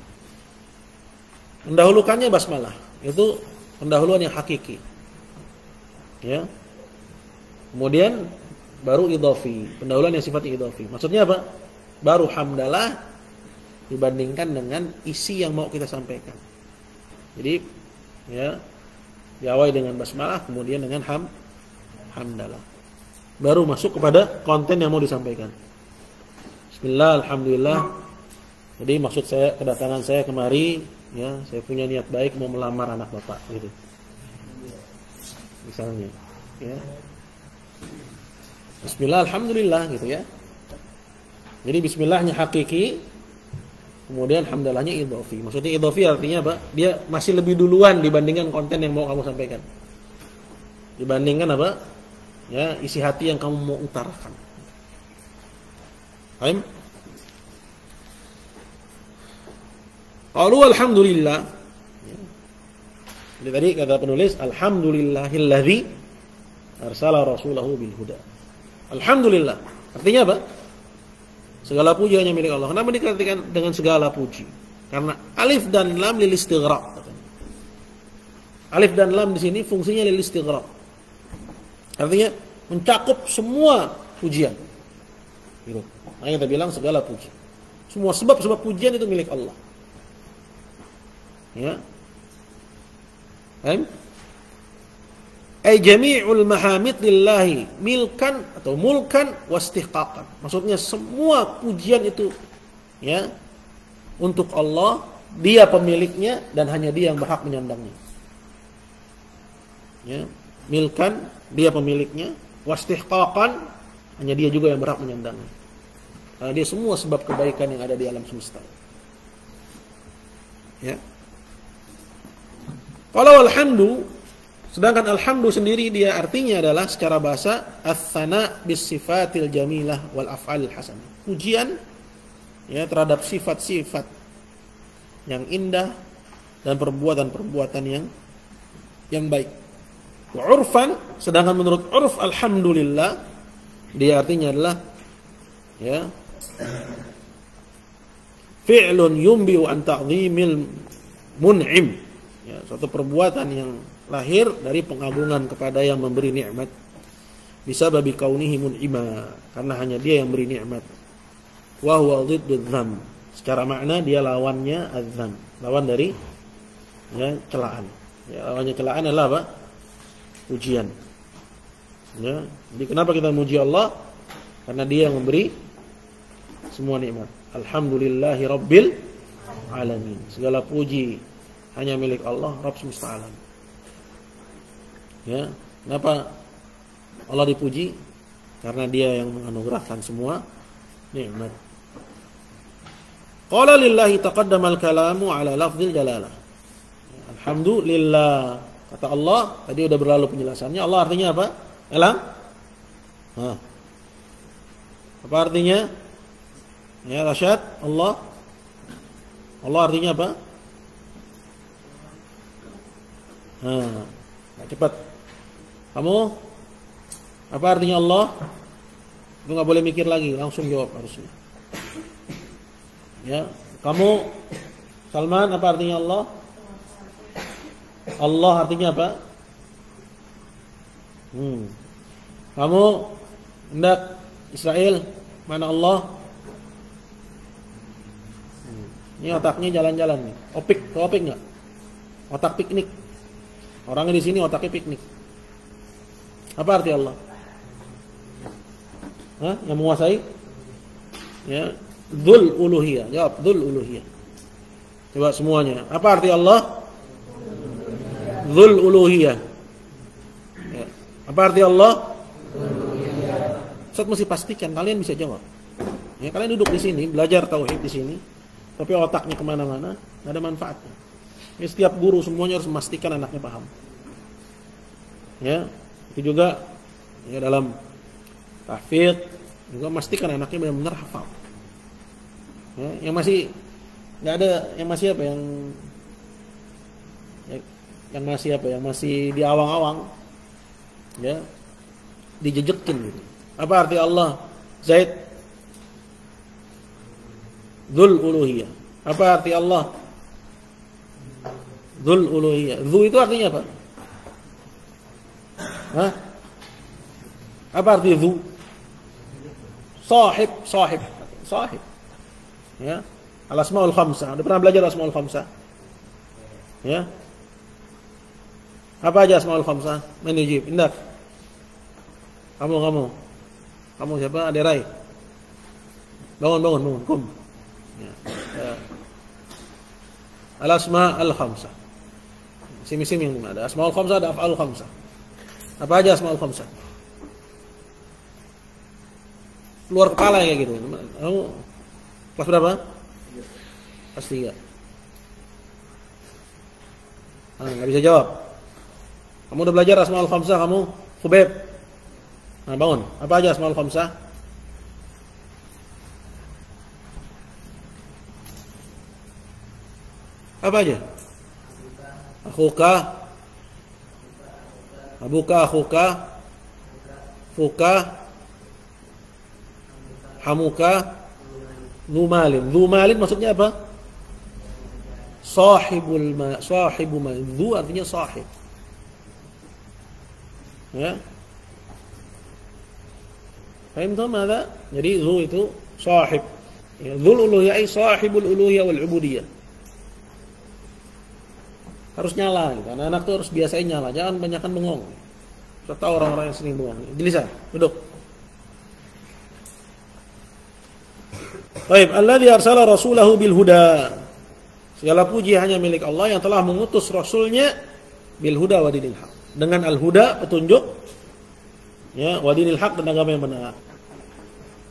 Mendahulukannya basmalah. Itu pendahuluan yang hakiki. Ya. Kemudian baru idhafi, pendahuluan yang sifatnya idhafi. Maksudnya apa? Baru hamdalah dibandingkan dengan isi yang mau kita sampaikan. Jadi ya, diawali dengan basmalah, kemudian dengan hamdalah. Baru masuk kepada konten yang mau disampaikan. Bismillah, alhamdulillah. Jadi maksud saya, kedatangan saya kemari, ya, saya punya niat baik mau melamar anak bapak, gitu. Misalnya, ya. Bismillah, alhamdulillah, gitu ya. Jadi bismillahnya hakiki, kemudian hamdalahnya idhafi. Maksudnya idhafi artinya apa? Dia masih lebih duluan dibandingkan konten yang mau kamu sampaikan. Dibandingkan apa? Ya, isi hati yang kamu mau utarakan. Paham? Qalu alhamdulillah. Jadi tadi kata penulis, alhamdulillahilladzi arsala rasulahu bil huda. Alhamdulillah. Artinya apa? Segala puji hanya milik Allah. Kenapa dikatakan dengan segala puji? Karena alif dan lam lil istighraq. Alif dan lam di sini fungsinya lil istighraq. Artinya mencakup semua pujian. Gitu. Makanya kita bilang segala puji. Semua sebab-sebab pujian itu milik Allah. Ya. Ay jami'ul mahamid lillahi milkan atau mulkan wastihqaqan. Maksudnya semua pujian itu ya untuk Allah, dia pemiliknya dan hanya dia yang berhak menyandangnya. Ya, milkan dia pemiliknya, wastihqaqan hanya dia juga yang berhak menyandangnya. Karena dia semua sebab kebaikan yang ada di alam semesta. Ya. Kalau alhamdu, sedangkan alhamdu sendiri dia artinya adalah secara bahasa ats-tsana bis sifatil jamilah wal af'alil hasanah. Pujian ya terhadap sifat-sifat yang indah dan perbuatan-perbuatan yang baik. Wa urfan, sedangkan menurut urf alhamdulillah dia artinya adalah ya fi'lun yumbi'u an ta'zimil mun'im. Ya, suatu perbuatan yang lahir dari pengagungan kepada yang memberi nikmat. Bisa babi kaunihi mun'ima, karena hanya dia yang beri nikmat. Wa huwa dhiddud dzam. Secara makna dia lawannya adzam, lawan dari ya celaan. Ya, lawannya celaan adalah apa? Pujian. Ya, jadi kenapa kita muji Allah? Karena dia yang memberi semua nikmat. Alhamdulillahi rabbil alamin. Segala puji hanya milik Allah, Rabb semesta alam. Ya, kenapa Allah dipuji? Karena dia yang menganugerahkan semua nikmat. Qala lillahi taqaddama al-kalamu ala lafzil jalalah. Alhamdulillah. Kata Allah, tadi udah berlalu penjelasannya. Allah artinya apa? Elang? Apa artinya? Ya, Rasyad, Allah. Allah artinya apa? Cepat. Kamu? Apa artinya Allah? Itu nggak boleh mikir lagi, langsung jawab harusnya. Ya, kamu Salman, apa artinya Allah? Allah artinya apa? Kamu hendak Israel, mana Allah? Ini otaknya jalan-jalan nih. Opik nggak? Otak piknik. Orangnya di sini otaknya piknik. Apa arti Allah? Yang menguasai? Ya, dzul uluhiyah. Jawab, dzul uluhiyah. Coba semuanya. Apa arti Allah? Dzul uluhiyah. Ya. Apa arti Allah? Ustaz mesti pastikan kalian bisa jawab. Ya, kalian duduk di sini, belajar tauhid di sini, tapi otaknya kemana-mana, nggak ada manfaatnya. Ya, setiap guru semuanya harus memastikan anaknya paham. Ya, itu juga ya dalam tahfidz juga memastikan anaknya benar-benar hafal. Ya, yang masih nggak ada, yang masih apa yang masih di awang-awang, ya dijejekin gitu. Apa arti Allah? Zaid, dzul uluhiyah. Apa arti Allah? Dzul uluhiyah. Dzu itu artinya apa? Apa arti dzu? Sahib. Ya. Al-asmaul khamsah. Udah pernah belajar asmaul khamsah? Ya. Apa aja asmaul khamsah? Menijib. Indah. Kamu siapa? Aderai. Bangun. Kum. Ya. Al-asma al-khamsah. Sim-sim yang ada asmaul khamsah, ada af'alul khamsah. Apa aja asmaul khamsah? Keluar kepala kayak gitu. Kamu kelas berapa? Kelas 3. Nggak bisa jawab. Kamu udah belajar asmaul khamsah, kamu Khubeb. Bangun. Apa aja asmaul khamsah? Apa aja? Akhuka, abuka, akhuka, fuka, hamuka, dzumalin. Dzumalin maksudnya apa? Sahibu mal. Dzu artinya sahib. Ya. Paham tuh mana? Jadi dzu itu sahib. Ya, dzul uluhiyah ay sahibul uluhiyah wal ubudiyah. Harus nyala gitu. Anak-anak tuh harus biasain nyala, jangan banyakkan bengong. serta orang-orang yang sering bohong. Gelisah, duduk. Baik, alladzi arsala rasulahu bil huda. Segala puji hanya milik Allah yang telah mengutus rasulnya bil huda wa dinil haq. Dengan al-huda, petunjuk, ya, wa dinil haq, dan agama yang benar.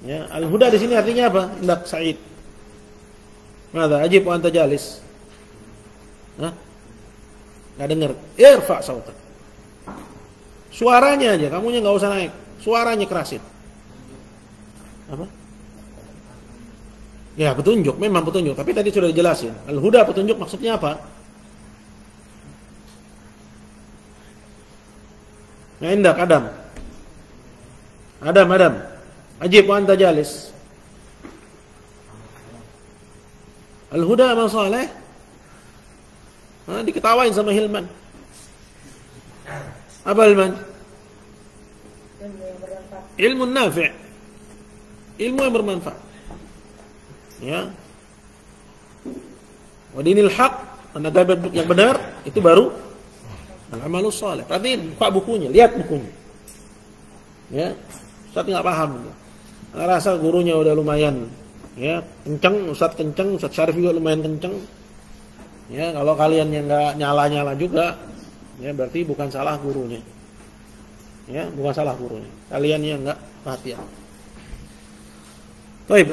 Ya, al-huda di sini artinya apa? Hendak Said. Mada ajib wa anta jalis. Hah? Enggak dengar. Irfa sautak. Suaranya aja, kamunya enggak usah naik. Suaranya kerasin. Apa? Ya, petunjuk, memang petunjuk. Tapi tadi sudah dijelasin. Al-huda petunjuk maksudnya apa? Nah, indak Adam. Adam. Ajib wa anta jalis. Al-huda Amal Saleh. Diketawain sama Hilman. Apa Hilman? Ilmu nafi'. Ilmu yang bermanfaat. Ya. Wa dinil haq, agama yang benar, itu baru al-amalus saleh. Perhatiin buka bukunya, lihat bukunya. Ya. Ustaz enggak paham. Rasa gurunya udah lumayan, ya, kenceng, Ustaz Syarif juga lumayan kenceng. Ya, kalau kalian yang enggak nyala-nyala juga, ya berarti bukan salah gurunya. Ya, bukan salah gurunya. Kalian yang enggak perhatian. Baik.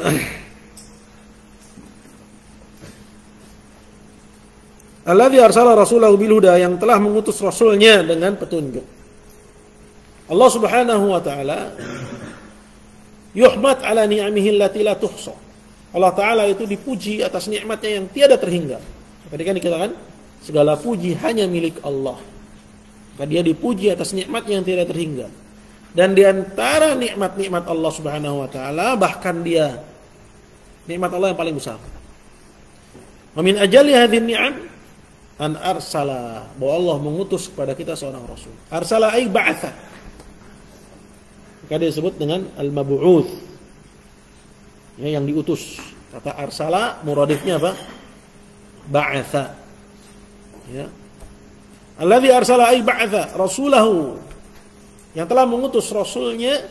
Alladzi arsala rasulahu bil huda, yang telah mengutus rasulnya dengan petunjuk. Allah Subhanahu wa taala yuhmad ala ni'amihi allati la tuhsa. Allah taala itu dipuji atas nikmatnya yang tiada terhingga. Tadi kan dikatakan segala puji hanya milik Allah. Maka dia dipuji atas nikmatnya yang tiada terhingga. Dan di antara nikmat-nikmat Allah Subhanahu wa taala, bahkan dia nikmat Allah yang paling besar. Wa min ajali hadhihi ni'am an arsala, bahwa Allah mengutus kepada kita seorang rasul. Arsala ay ba'atha. Maka dia disebut dengan al-mab'uts. Ya, yang diutus. Kata arsala muradifnya apa? Ba'atha. Ya. Alladzi arsala ay ba'atha rasulahu, yang telah mengutus rasulnya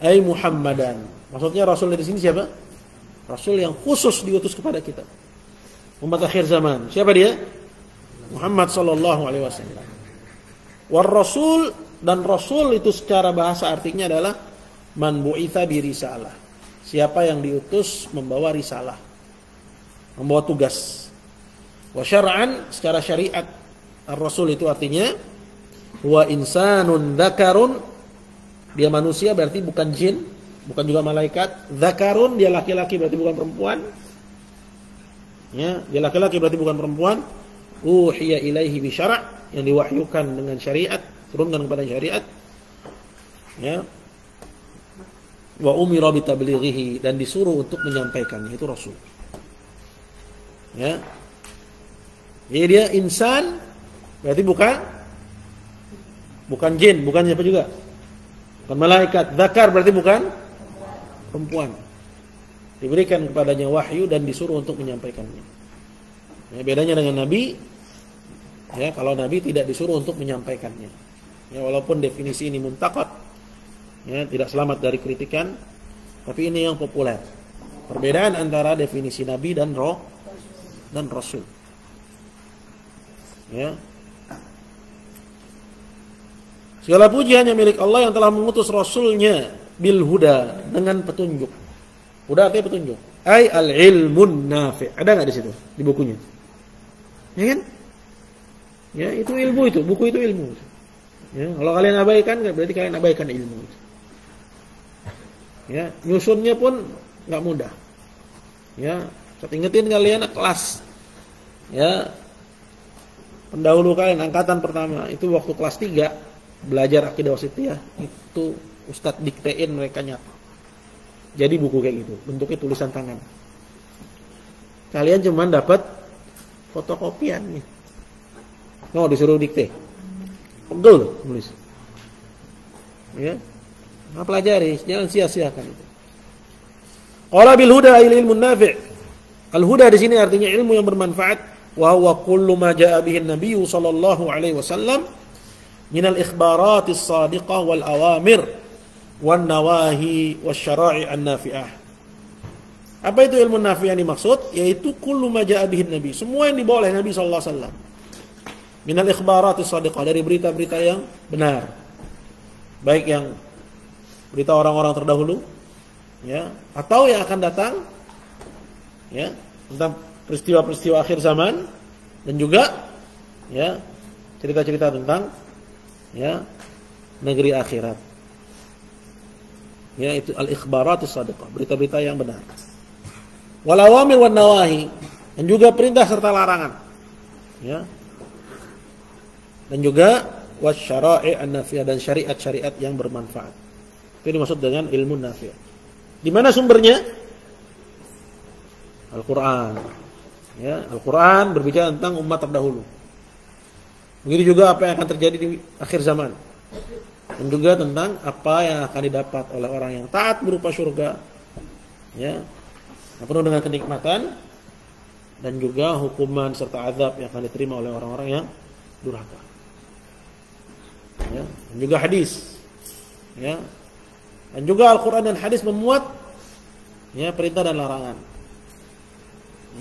ay Muhammadan. Maksudnya rasul di sini siapa? Rasul yang khusus diutus kepada kita. Umat akhir zaman. Siapa dia? Muhammad sallallahu alaihi wasallam. War rasul, dan rasul itu secara bahasa artinya adalah man bu'itsa bi risalah. Siapa yang diutus membawa risalah, membawa tugas. Wa syar'an, secara syariat, ar-rasul itu artinya huwa insanun dzakarun, dia manusia berarti bukan jin, bukan juga malaikat. Dzakarun, dia laki-laki berarti bukan perempuan. Ya, dia laki-laki berarti bukan perempuan. Uhiya ilaihi bi syara', yang diwahyukan dengan syariat, turunkan kepada syariat. Ya. Wa umira bi tablighihi, dan disuruh untuk menyampaikannya, itu rasul. Ya. Jadi dia insan berarti bukan jin, bukan siapa juga. Bukan malaikat. Dzakar berarti bukan perempuan. Diberikan kepadanya wahyu dan disuruh untuk menyampaikannya. Ya, bedanya dengan nabi, ya, kalau nabi tidak disuruh untuk menyampaikannya. Ya, walaupun definisi ini muntaqad, ya, tidak selamat dari kritikan, tapi ini yang populer. Perbedaan antara definisi nabi dan rasul. Ya. Segala puji hanya milik Allah yang telah mengutus rasulnya bil huda, dengan petunjuk. Huda artinya petunjuk. Ai al-ilmun nafi'. Ada enggak di situ di bukunya? Ya kan? Ya, itu ilmu itu, buku itu ilmu. Ya, kalau kalian abaikan berarti kalian abaikan ilmu. Ya, nyusunnya pun enggak mudah. Ya, saya ingetin kalian kelas. Ya. Pendahulu kalian angkatan pertama itu waktu kelas 3 belajar akidah wasithiyah, itu ustadz diktein mereka nyata. Jadi buku kayak gitu, bentuknya tulisan tangan. Kalian cuman dapat fotokopian nih. No, disuruh dikte. Pegel tulis. Ya. Nah, pelajari, jangan sia-siakan itu. Qala bil huda ilmun nafi'. Al huda di sini artinya ilmu yang bermanfaat. Wa huwa kullu ma jaa bihi an-nabiy sallallahu alaihi wasallam, minal ikhbaratis shadiqah wal awamir wan nawahi wasyara'i an-nafi'ah. Apa itu ilmu nafi' yang dimaksud? Yaitu kullu ma ja'a bihi nabi, semua yang dibawa oleh Nabi sallallahu alaihi wasallam. Minal ikhbaratis shadiqah, dari berita-berita yang benar. Baik yang berita orang-orang terdahulu, ya, atau yang akan datang, ya, tentang peristiwa-peristiwa akhir zaman, dan juga, ya, cerita-cerita tentang, ya, negeri akhirat. Ya, itu al-ikhbaratus shadiqah, berita-berita yang benar. Wal awamir wan nawahi, dan juga perintah serta larangan. Ya. Dan juga wasyara'i an-nafi'ah, dan syariat-syariat yang bermanfaat. Itu dimaksud dengan ilmu nafi'. Di mana sumbernya? Al-Qur'an. Ya, Al-Qur'an berbicara tentang umat terdahulu. Begitu juga apa yang akan terjadi di akhir zaman. Dan juga tentang apa yang akan didapat oleh orang yang taat berupa surga. Ya. Penuh dengan kenikmatan, dan juga hukuman serta azab yang akan diterima oleh orang-orang yang durhaka. Ya, dan juga hadis. Ya. Dan juga Al-Qur'an dan hadis memuat, ya, perintah dan larangan.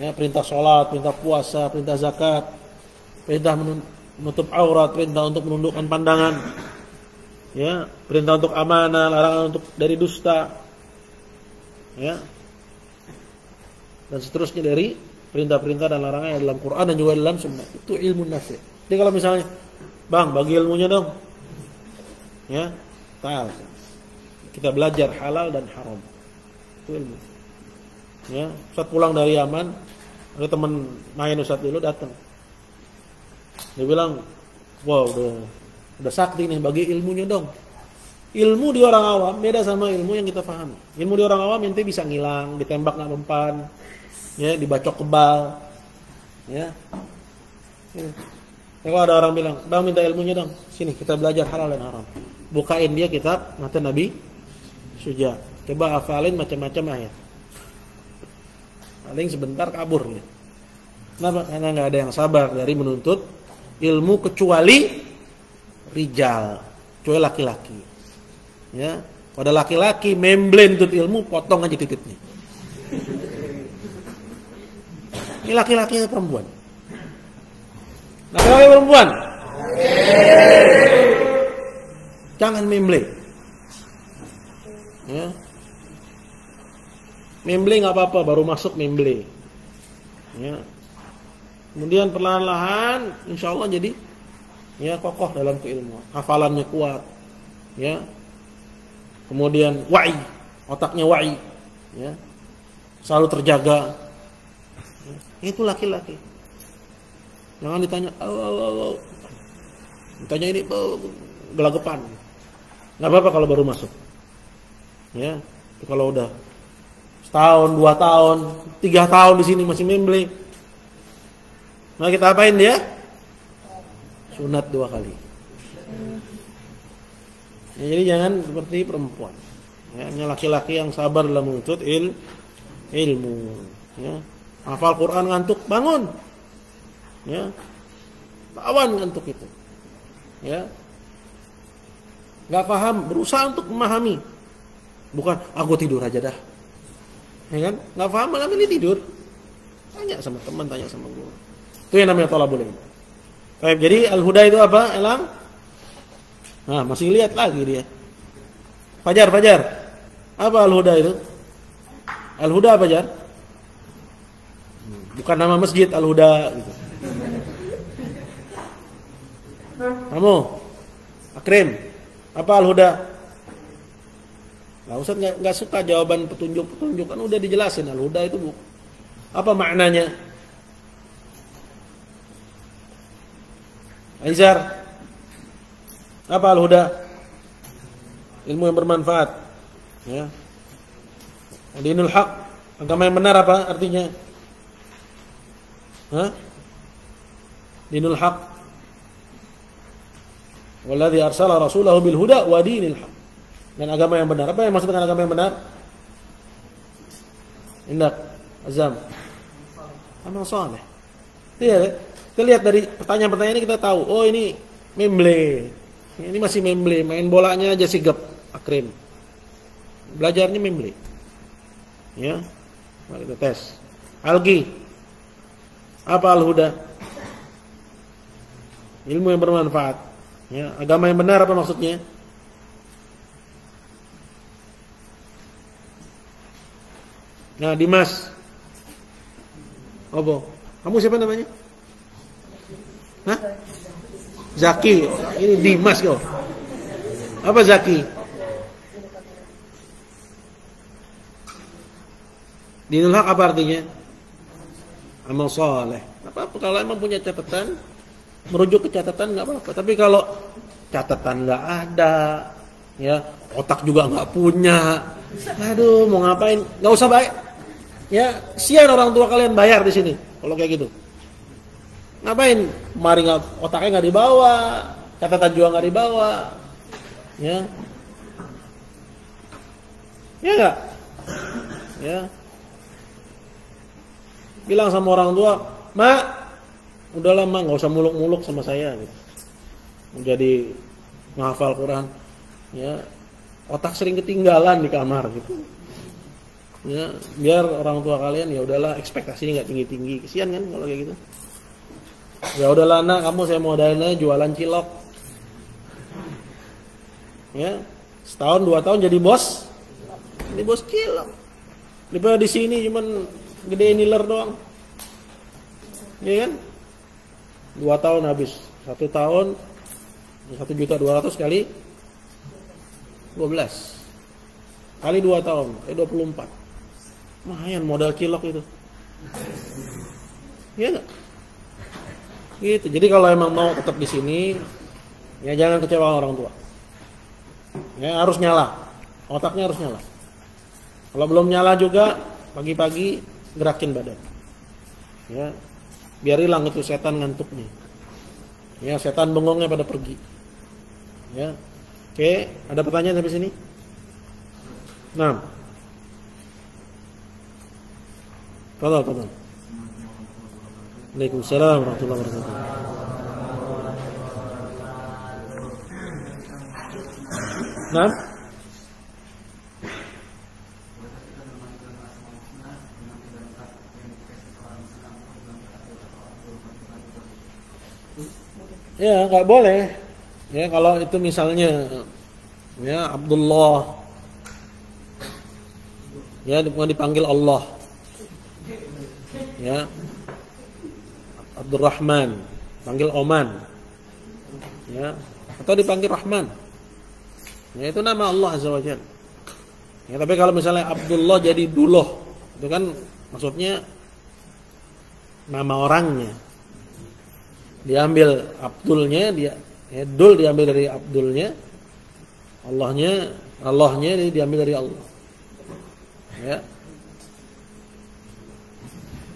Ya, perintah sholat, perintah puasa, perintah zakat, perintah menutup aurat, perintah untuk menundukkan pandangan, ya, perintah untuk amanah, larangan untuk dari dusta, ya, dan seterusnya dari perintah-perintah dan larangan yang dalam Quran dan juga dalam Sunnah. Itu ilmu nafi'. Jadi kalau misalnya, bang, bagi ilmunya dong, ya, tahu, kita belajar halal dan haram, itu ilmu. Ya, Ustaz pulang dari Yaman, ada teman main Ustaz dulu datang. Dia bilang, wow, udah sakti nih, bagi ilmunya dong. Ilmu di orang awam beda sama ilmu yang kita pahami. Ilmu di orang awam ente bisa ngilang, ditembak nggak mempan, ya, dibacok kebal, ya. Kalau ada orang bilang, bang minta ilmunya dong, sini kita belajar halal dan haram. Bukain dia kitab mata Nabi Suja, coba hafalin macam-macam ayat. Paling sebentar kabur ya. Kenapa? Karena nggak ada yang sabar dari menuntut ilmu kecuali rijal, kecuali laki-laki. Ya, pada laki-laki memblend tuh ilmu, potong aja titiknya. Ini laki-laki atau perempuan? Laki-laki atau perempuan? Jangan memblend. Ya. Memble nggak apa-apa, baru masuk memble. Ya. Kemudian perlahan-lahan, insya Allah jadi, ya, kokoh dalam keilmuan, hafalannya kuat, ya. Kemudian wa'i, otaknya wa'i, ya, selalu terjaga. Ya. Itu laki-laki. Jangan ditanya, ditanya ini gelagapan. Nggak apa-apa kalau baru masuk. Ya, kalau udah setahun, 2 tahun, 3 tahun di sini masih memble, nah kita apain dia? Sunat 2 kali. Ya, jadi jangan seperti perempuan. Ya, hanya laki-laki yang sabar dalam menuntut ilmu. Ya, hafal Quran ngantuk, bangun. Ya, lawan ngantuk itu. Ya, nggak paham, berusaha untuk memahami. Bukan, aku tidur aja dah. Ya kan? Nggak paham malam ini tidur. Tanya sama teman, tanya sama guru. Itu yang namanya thalabul ilm. Baik, jadi al-huda itu apa, Elang? Nah, masih lihat lagi dia. Fajar. Apa al-huda itu? Al-huda apa, Jar? Bukan nama masjid al-huda gitu. Kamu? Akrim. Apa al-huda? Nah, Ustaz nggak suka jawaban petunjuk kan udah dijelasin. Al-huda itu apa maknanya? Aizar, apa al-huda? Ilmu yang bermanfaat. Ya. Dinul haq, agama yang benar apa artinya? Hah? Dinul haq. Walladzi arsala rasulahu bil huda wa dinil haq. Dan agama yang benar. Apa yang maksud dengan agama yang benar? Indah, azam. Amal saleh. Iya, kita lihat dari pertanyaan-pertanyaan ini kita tahu, oh ini memble. Ini masih memble, main bolanya aja sigap, akrim. Belajarnya memble. Ya, mari kita tes. Algi. Apa al-huda? Ilmu yang bermanfaat. Ya, agama yang benar apa maksudnya? Nah, Dimas. Apa? Kamu siapa namanya? Hah? Zaki. Ini Dimas kok. Apa Zaki? Dinul haq apa artinya? Amal soleh. Apa-apa kalau emang punya catatan, merujuk ke catatan nggak apa-apa. Tapi kalau catatan nggak ada, ya otak juga nggak punya, aduh mau ngapain? Nggak usah baik. Ya sian orang tua kalian bayar di sini kalau kayak gitu. Ngapain? Mari otaknya nggak dibawa, catatan juga nggak dibawa, ya, ya nggak, ya. Bilang sama orang tua, Mak, udah lama nggak usah muluk-muluk sama saya, gitu. Menjadi menghafal Quran, ya, otak sering ketinggalan di kamar, gitu. Ya, biar orang tua kalian ya udahlah ekspektasinya nggak tinggi-tinggi, kesian kan kalau kayak gitu. Ya udahlah nak, kamu saya modalin aja jualan cilok. Ya, setahun 2 tahun jadi bos. Ini bos cilok. Daripada di sini cuman gedein niler doang. Iya kan? 2 tahun habis. 1 tahun 1.200.000 kali 12. Kali 2 tahun, 24. Lumayan modal cilok itu. Iya enggak? Gitu. Jadi kalau emang mau tetap di sini, ya jangan kecewa orang tua. Ya harus nyala. Otaknya harus nyala. Kalau belum nyala juga, pagi-pagi gerakin badan. Ya. Biar hilang itu setan ngantuknya. Ya, setan bengongnya pada pergi. Ya. Oke, ada pertanyaan sampai sini? Nah. Tolong. Waalaikumsalam warahmatullahi wabarakatuh. Nah. Ya, nggak boleh. Ya, kalau itu misalnya ya Abdullah ya dipanggil Allah. Ya. Abdurrahman, panggil Oman, ya, atau dipanggil Rahman, ya itu nama Allah Azza wa Jalla. Ya, tapi kalau misalnya Abdullah jadi Duloh, itu kan maksudnya nama orangnya, diambil Abdulnya, ya, Dul diambil dari Abdulnya, Allahnya diambil dari Allah, ya.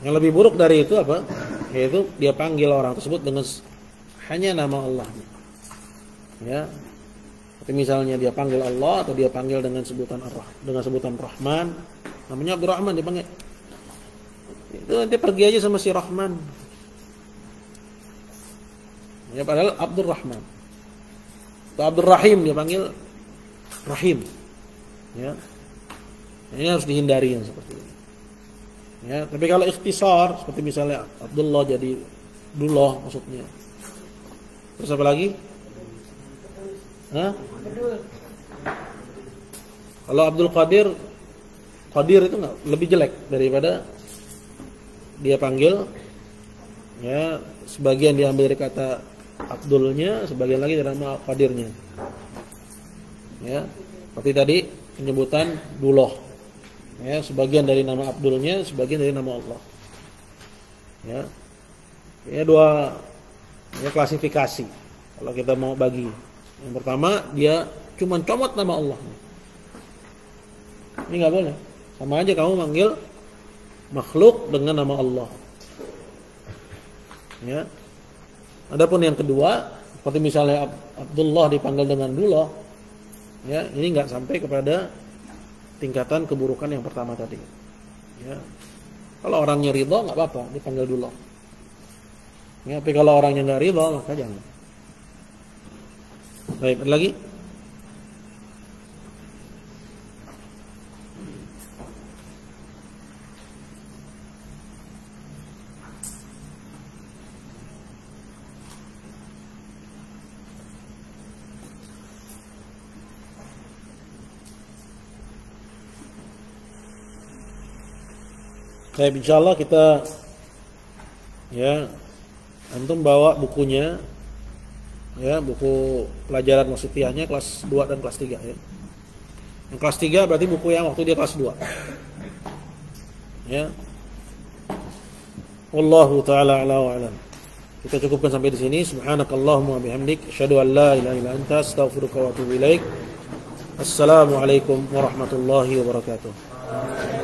Yang lebih buruk dari itu apa? Yaitu dia panggil orang tersebut dengan hanya nama Allah. Ya. Seperti misalnya dia panggil Allah atau dia panggil dengan sebutan Rahman, namanya Abdurrahman dipanggil. Itu nanti pergi aja sama si Rahman. Ya padahal Abdurrahman. Atau Abdurrahim dia panggil Rahim. Ya. Ini harus dihindari yang seperti ini. Ya, tapi kalau ikhtisar seperti misalnya Abdullah jadi Dullah maksudnya. Terus apa lagi? Hah? Kalau Abdul Qadir itu enggak lebih jelek daripada dia panggil, ya, sebagian diambil dari kata Abdulnya, sebagian lagi dari nama Qadirnya. Ya, seperti tadi penyebutan Dullah. Ya, sebagian dari nama Abdulnya, sebagian dari nama Allah. Ya. Ya dua ya klasifikasi. Kalau kita mau bagi. Yang pertama, dia cuma comot nama Allah. Ini enggak boleh. Sama aja kamu manggil makhluk dengan nama Allah. Ya. Adapun yang kedua, seperti misalnya Abdullah dipanggil dengan Dullah, ya, ini enggak sampai kepada tingkatan keburukan yang pertama tadi. Ya. Kalau orangnya ridha nggak apa-apa dipanggil Dullah. Ya, tapi kalau orangnya nggak ridha maka jangan. Baik, ada lagi? Baik, insyaallah kita ya antum bawa bukunya ya, buku pelajaran wasitiyahnya kelas 2 dan kelas 3 ya. Yang kelas 3 berarti buku yang waktu dia kelas 2. Ya. Wallahu taala a'la wa a'lam. Kita cukupkan sampai di sini. Subhanakallahumma wa bihamdik asyhadu an la ilaha illa anta astaghfiruka wa atubu ilaik. Assalamualaikum warahmatullahi wabarakatuh.